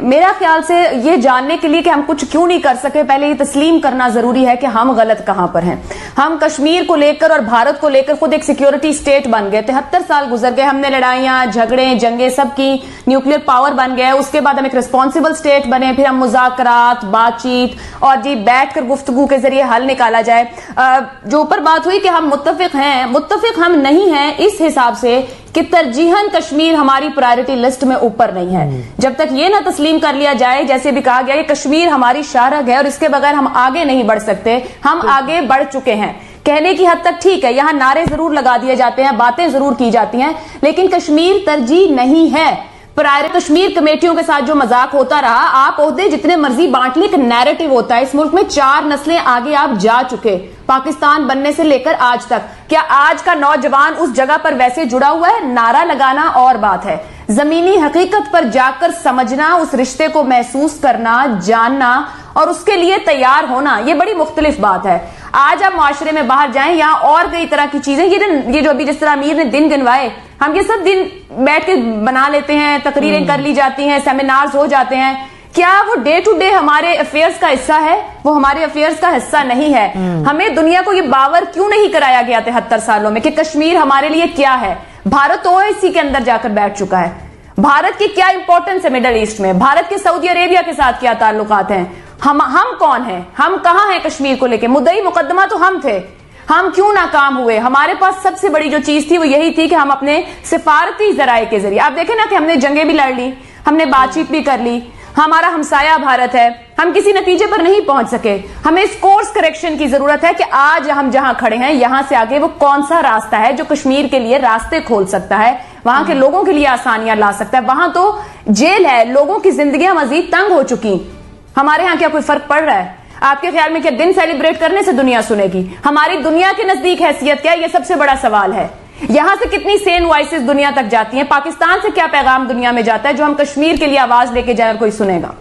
میرا خیال سے یہ جاننے کے لیے کہ ہم کچھ کیوں نہیں کر سکے، پہلے یہ تسلیم کرنا ضروری ہے کہ ہم غلط کہاں پر ہیں۔ ہم کشمیر کو لے کر اور بھارت کو لے کر خود ایک سیکیورٹی سٹیٹ بن گئے، 73 سال گزر گئے، ہم نے لڑائیاں جھگڑے جنگیں سب کی، نیوکلیر پاور بن گئے، اس کے بعد ہم ایک رسپانسبل سٹیٹ بنے، پھر ہم مذاکرات بات چیت اور بیٹھ کر گفتگو کے ذریعے حل نکالا جائے۔ جو اوپر بات ہوئی کہ ہم متفق ہیں، متفق ہم نہیں ہیں اس حساب سے کہ ترجیحاً کشمیر ہماری پرائرٹی لسٹ میں اوپر نہیں ہے۔ جب تک یہ نہ تسلیم کر لیا جائے، جیسے بھی کہا گیا کہ کشمیر ہماری شاہراہ ہے اور اس کے بغیر ہم آگے نہیں بڑھ سکتے، ہم آگے بڑھ چکے ہیں کہنے کی حد تک ٹھیک ہے، یہاں نعرے ضرور لگا دیے جاتے ہیں، باتیں ضرور کی جاتی ہیں، لیکن کشمیر ترجیح نہیں ہے۔ کشمیر کمیٹیوں کے ساتھ جو مذاق ہوتا رہا، آپ عہدے جتنے مرضی بانٹ لیں، ایک نیریٹو ہوتا ہے۔ اس ملک میں 4 نسلیں آگے آپ جا چکے، پاکستان بننے سے لے کر آج تک۔ کیا آج کا نوجوان اس جگہ پر ویسے جڑا ہوا ہے؟ نعرہ لگانا اور بات ہے، زمینی حقیقت پر جا کر سمجھنا، اس رشتے کو محسوس کرنا، جاننا اور اس کے لیے تیار ہونا، یہ بڑی مختلف بات ہے۔ آج آپ معاشرے میں باہر جائیں، یہاں اور کئی طرح کی چیزیں، یہ جو ابھی جس طرح امیر نے دن گنوائے، ہم یہ سب دن بیٹھ کے بنا لیتے ہیں، تقریریں کر لی جاتی ہیں، سیمینارز ہو جاتے ہیں، کیا وہ ڈے ٹو ڈے ہمارے افیئرز کا حصہ ہے؟ وہ ہمارے افیئرز کا حصہ نہیں ہے۔ ہمیں دنیا کو یہ باور کیوں نہیں کرایا گیا 73 سالوں میں کہ کشمیر ہمارے لیے کیا ہے؟ بھارت OIC کے اندر جا کر بیٹھ چکا ہے۔ بھارت کی کیا امپورٹنس ہے مڈل ایسٹ میں؟ بھارت کے سعودی عربیہ کے ساتھ کیا تعلقات ہیں؟ ہم کون ہیں؟ ہم کہاں ہیں کشمیر کو لے کے؟ مدعی مقدمہ تو ہم تھے، ہم کیوں ناکام ہوئے؟ ہمارے پاس سب سے بڑی جو چیز تھی وہ یہی تھی کہ ہم اپنے سفارتی ذرائع کے ذریعے، آپ دیکھیں نا کہ ہم نے جنگیں بھی لڑ لی، ہم نے بات چیت بھی کر لی، ہمارا ہمسایہ بھارت ہے، ہم کسی نتیجے پر نہیں پہنچ سکے۔ ہمیں اس کورس کریکشن کی ضرورت ہے کہ آج ہم جہاں کھڑے ہیں یہاں سے آگے وہ کون سا راستہ ہے جو کشمیر کے لیے راستے کھول سکتا ہے، وہاں کے لوگوں کے لیے آسانیاں لا سکتا ہے۔ وہاں تو جیل ہے، لوگوں کی زندگیاں مزید تنگ ہو چکی، ہمارے ہاں کیا کوئی فرق پڑ رہا ہے؟ آپ کے خیال میں کیا دن سیلیبریٹ کرنے سے دنیا سنے گی؟ ہماری دنیا کے نزدیک حیثیت کیا ہے؟ یہ سب سے بڑا سوال ہے۔ یہاں سے کتنی سین وائسز دنیا تک جاتی ہیں؟ پاکستان سے کیا پیغام دنیا میں جاتا ہے جو ہم کشمیر کے لیے آواز لے کے جائیں اور کوئی سنے گا؟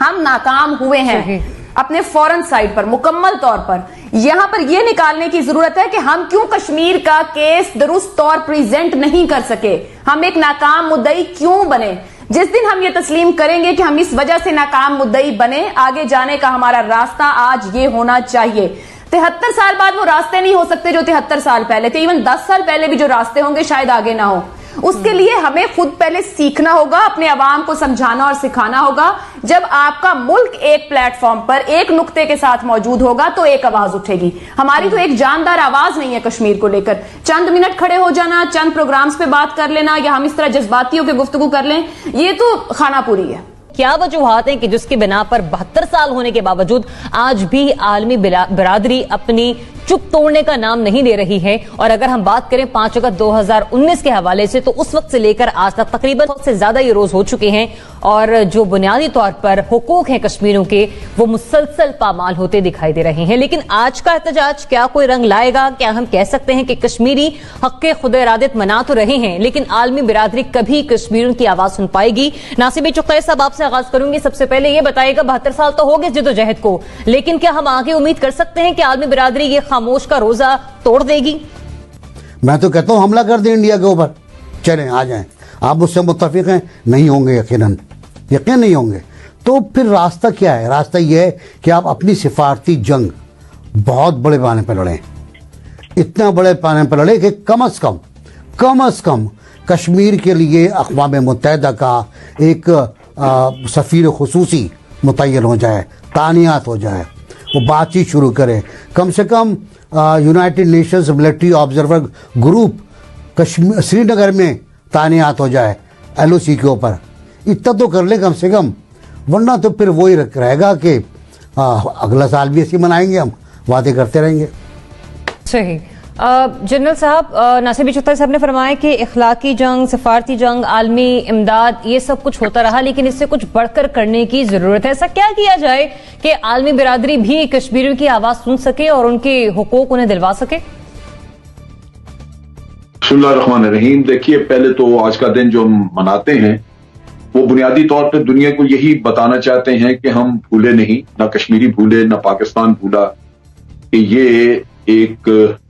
ہم ناکام ہوئے ہیں اپنے فورن سائڈ پر مکمل طور پر۔ یہاں پر یہ نکالنے کی ضرورت ہے کہ ہم کیوں کشمیر کا کیس درست طور پریزنٹ نہیں کر سکے، ہم ایک ناکام مدعی کیوں بنے۔ جس دن ہم یہ تسلیم کریں گے کہ ہم اس وجہ سے ناکام مدعی بنے، آگے جانے کا ہمارا راستہ آج یہ ہونا چاہیے۔ 73 سال بعد وہ راستے نہیں ہو سکتے جو 73 سال پہلے تھے، ایون 10 سال پہلے بھی جو راستے ہوں گے شاید آگے نہ ہو۔ اس کے لیے ہمیں خود پہلے سیکھنا ہوگا، اپنے عوام کو سمجھانا اور سکھانا ہوگا۔ جب آپ کا ملک ایک پلیٹ فارم پر ایک نقطے کے ساتھ موجود ہوگا تو ایک آواز اٹھے گی۔ ہماری تو ایک جاندار آواز نہیں ہے کشمیر کو لے کر۔ چند منٹ کھڑے ہو جانا، چند پروگرامز پہ بات کر لینا یا ہم اس طرح جذباتی ہو کے گفتگو کر لیں، یہ تو خانہ پوری ہے۔ کیا وجوہات ہیں کہ جس کی بنا پر 72 سال ہونے کے باوجود آج بھی عالمی برادری اپنی چپ توڑنے کا نام نہیں لے رہی ہے؟ اور اگر ہم بات کریں 5 اگست 2019 کے حوالے سے تو اس وقت سے لے کر آج تک تقریباً سے زیادہ یہ روز ہو چکے ہیں اور جو بنیادی طور پر حقوق ہیں کشمیریوں کے وہ مسلسل پامال ہوتے دکھائی دے رہے ہیں۔ لیکن آج کا احتجاج کیا کوئی رنگ لائے گا؟ کیا ہم کہہ سکتے ہیں کہ کشمیری حق خود ارادت منا تو رہے ہیں لیکن عالمی برادری کبھی کشمیریوں کی آواز سن پائے گی؟ ناصر چقیر صاحب آپ سے آغاز کروں گی، سب سے پہلے یہ بتائے گا 72 سال تو ہو گئے جدوجہد کو، لیکن کیا ہم آگے امید کر سکتے ہیں کہ عالمی برادری یہ خاموش کا روزہ توڑ دے گی؟ میں تو کہتا ہوں حملہ کر دیں انڈیا کے اوپر، چلیں آ جائیں۔ آپ مجھ سے متفق ہیں؟ نہیں ہوں گے، یقین نہیں ہوں گے۔ تو پھر راستہ کیا ہے؟ راستہ یہ ہے کہ آپ اپنی سفارتی جنگ بہت بڑے پیمانے پہ لڑیں، اتنا بڑے پیمانے پہ لڑیں کہ کم از کم کشمیر کے لیے اقوام متحدہ کا ایک سفیر خصوصی متعین ہو جائے، تعینات ہو جائے، وہ بات چیت شروع کرے۔ کم سے کم United Nations military observer group Srinagar میں تعینات ہو جائے LOC کے اوپر، اتنا تو کر لے کم سے کم، ورنہ تو پھر وہی رہے گا کہ اگلا سال بھی ایسی منائیں گے، ہم وعدے کرتے رہیں گے۔ صحیح۔ جنرل صاحب، ناصر چقیر صاحب نے فرمایا کہ اخلاقی جنگ، سفارتی جنگ، عالمی امداد یہ سب کچھ ہوتا رہا لیکن اس سے کچھ بڑھ کر کرنے کی ضرورت ہے۔ ایسا کیا کیا جائے کہ عالمی برادری بھی کشمیریوں کی آواز سن سکے اور ان کے حقوق انہیں دلوا سکے؟ بسم اللہ الرحمن الرحیم۔ دیکھیے، پہلے تو آج کا دن جو ہم مناتے ہیں وہ بنیادی طور پہ دنیا کو یہی بتانا چاہتے ہیں کہ ہم بھولے نہیں، نہ کشمیری بھولے، نہ پاکستان بھولا، کہ یہ ایک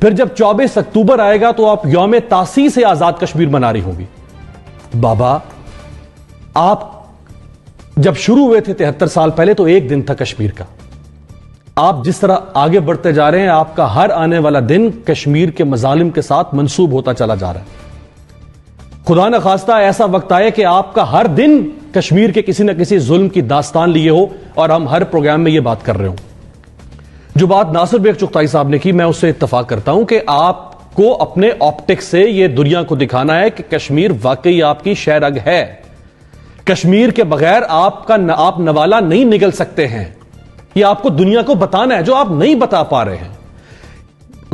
پھر جب 24 اکتوبر آئے گا تو آپ یوم تاسیس آزاد کشمیر منا رہی ہوں گی. بابا آپ جب شروع ہوئے تھے 73 سال پہلے تو ایک دن تھا کشمیر کا. آپ جس طرح آگے بڑھتے جا رہے ہیں آپ کا ہر آنے والا دن کشمیر کے مظالم کے ساتھ منسوب ہوتا چلا جا رہا ہے. خدا نہ خواستہ ایسا وقت آئے کہ آپ کا ہر دن کشمیر کے کسی نہ کسی ظلم کی داستان لیے ہو اور ہم ہر پروگرام میں یہ بات کر رہے ہوں. جو بات ناصر بیگ چغتائی صاحب نے کی میں اس سے اتفاق کرتا ہوں کہ آپ کو اپنے آپٹکس سے یہ دنیا کو دکھانا ہے کہ کشمیر واقعی آپ کی شہرگ ہے. کشمیر کے بغیر آپ نوالا نہیں نگل سکتے ہیں. یہ آپ کو دنیا کو بتانا ہے جو آپ نہیں بتا پا رہے ہیں.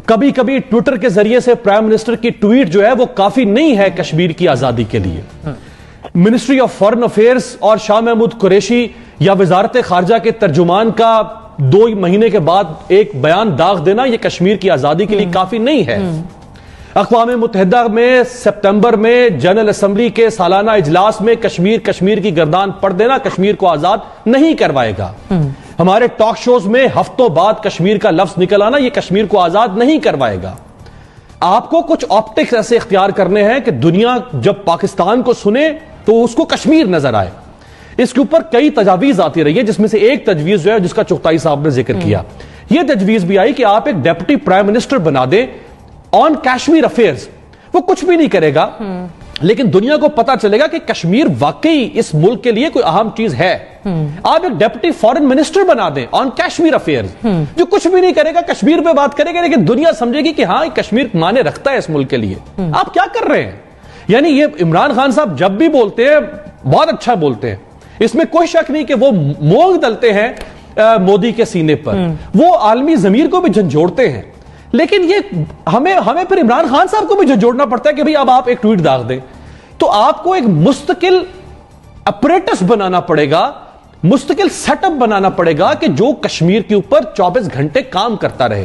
کبھی کبھی ٹویٹر کے ذریعے سے پرائم منسٹر کی ٹویٹ جو ہے وہ کافی نہیں ہے کشمیر کی آزادی کے لیے. منسٹری آف فارن افیئرز اور شاہ محمود قریشی یا وزارت خارجہ کے ترجمان کا 2 مہینے کے بعد ایک بیان داغ دینا یہ کشمیر کی آزادی کے لیے کافی نہیں ہے. اقوام متحدہ میں سپتمبر میں جنرل اسمبلی کے سالانہ اجلاس میں کشمیر کی گردان پڑ دینا کشمیر کو آزاد نہیں کروائے گا. ہمارے ٹاک شوز میں ہفتوں بعد کشمیر کا لفظ نکل آنا یہ کشمیر کو آزاد نہیں کروائے گا. آپ کو کچھ آپٹکس ایسے اختیار کرنے ہیں کہ دنیا جب پاکستان کو سنے تو اس کو کشمیر نظر آئے. اس کے اوپر کئی تجاویز آتی رہی ہے جس میں سے ایک تجویز جو ہے جس کا چغتائی صاحب نے ذکر کیا یہ تجویز بھی آئی کہ آپ ایک ڈیپٹی پرائم منسٹر بنا دیں آن کشمیر افیئرز. وہ کچھ بھی نہیں کرے گا لیکن دنیا کو پتا چلے گا کہ کشمیر واقعی اس ملک کے لیے کوئی اہم چیز ہے. آپ ایک ڈیپٹی فارن منسٹر بنا دیں آن کشمیر افیئرز جو کچھ بھی نہیں کرے گا کشمیر پہ بات کرے گا لیکن دنیا سمجھے گی کہ ہاں کشمیر معنی رکھتا ہے اس ملک کے لیے. آپ کیا کر رہے ہیں؟ یعنی یہ عمران خان صاحب جب بھی بولتے ہیں بہت اچھا بولتے ہیں, اس میں کوئی شک نہیں کہ وہ مونگ ڈلتے ہیں مودی کے سینے پر, وہ عالمی ضمیر کو بھی جھنجھوڑتے ہیں, لیکن یہ ہمیں پھر عمران خان صاحب کو بھی جھنجھوڑنا پڑتا ہے کہ بھئی اب آپ ایک ٹویٹ داغ دیں. تو آپ کو ایک مستقل اپریٹس بنانا پڑے گا, مستقل سیٹ اپ بنانا پڑے گا کہ جو کشمیر کے اوپر 24 گھنٹے کام کرتا رہے.